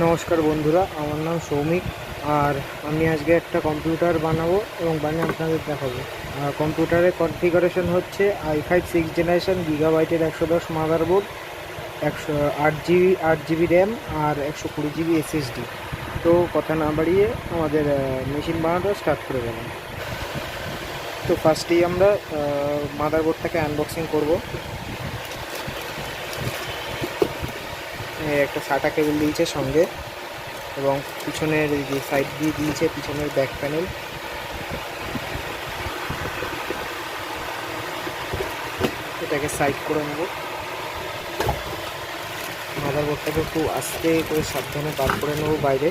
নমস্কার বন্ধুরা, আমার নাম সৌমিক। আর আমি আজকে একটা কম্পিউটার বানাবো এবং বানিয়ে আপনাদের দেখাবো। কম্পিউটারের কনফিগারেশন হচ্ছে i5 6 জেনারেশন, গিগাবাইটের 110 মাদারবোর্ড, 8 জিবি র্যাম আর 120 জিবি এসএসডি। তো কথা না বাড়িয়ে আমাদের মেশিন বানানোটা স্টার্ট করে গেলাম। তো ফার্স্টেই আমরা মাদারবোর্ডটাকে আনবক্সিং করব। একটা সাটা কেবল দিয়েছে সঙ্গে, এবং পিছনের যে সাইড দিয়ে দিয়েছে পিছনের ব্যাক প্যানেল। এটাকে সাইড করে নেব। মাদারবোর্ডটাকে একটু আস্তে করে সাবধানে বার করে নেব বাইরে।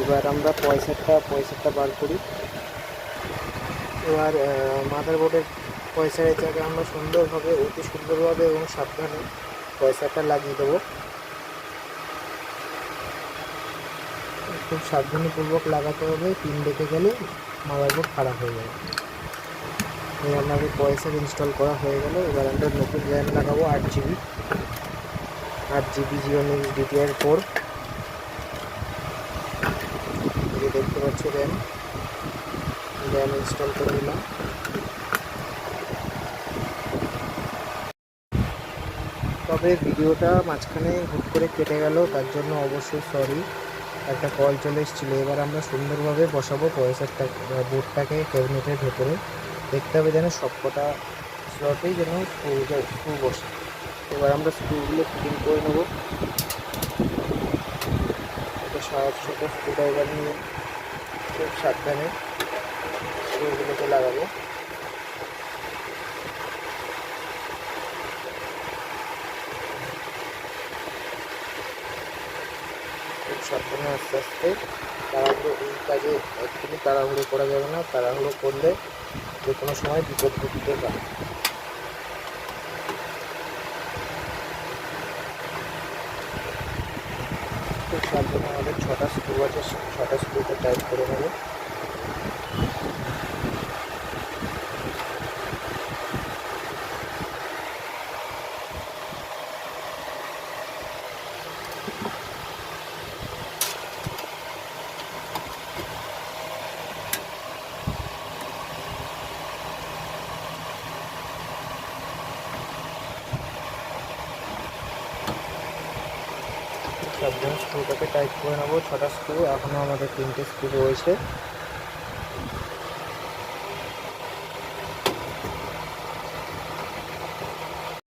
এবার আমরা পয়সাটা বার করি। এবার মাদারবোর্ডের পয়সার জায়গায় আমরা অতি সুন্দরভাবে এবং সাবধানে পয়সাটা লাগিয়ে দেবো। খুব সাবধানীপূর্বক লাগাতে হবে, পিন দেখে গেলে মাদারবোর্ড খারাপ হয়ে যাবে। এই আমাদের পয়সা ইনস্টল করা হয়ে গেল। এবার আমরা নতুন র্যাম লাগাবো 8 জিবি জিওনিক্স DDR4। এই দেখতে পাচ্ছ র্যাম ইনস্টল করে দিলাম। তবে ভিডিওটা মাঝখানে হুট করে কেটে গেল, তার জন্য অবশ্যই সরি। একটা কল চলে এসেছিলো। এবার আমরা সুন্দরভাবে বসাবো বোর্ডটাকে ক্যাবিনেটের ভেতরে। দেখতে হবে যেন সবকটা স্লটেই যেন স্ক্রু বসে। এবার আমরা স্ক্রুগুলো ফিটিং করে নেবো। একটা ছোটো স্ক্রুড্রাইভার নিয়ে খুব সাবধানে স্ক্রুগুলোকে লাগাবো। খুব সাবধানে আস্তে আস্তে। এই কাজে একদমই তাড়াহুড়ো করা যাবে না, তাড়াহুড়ো করলে যে কোনো সময় বিপদ ঘটতে পারে। খুব সাবধানে আমাদের 6টা স্ক্রু আছে, 6টা স্ক্রুকে টাইট করে নেবো। সাবধানে স্ক্রুটাকে টাইট করে নেবো। 6টা স্ক্রু, এখনও আমাদের 3টে স্ক্রু রয়েছে।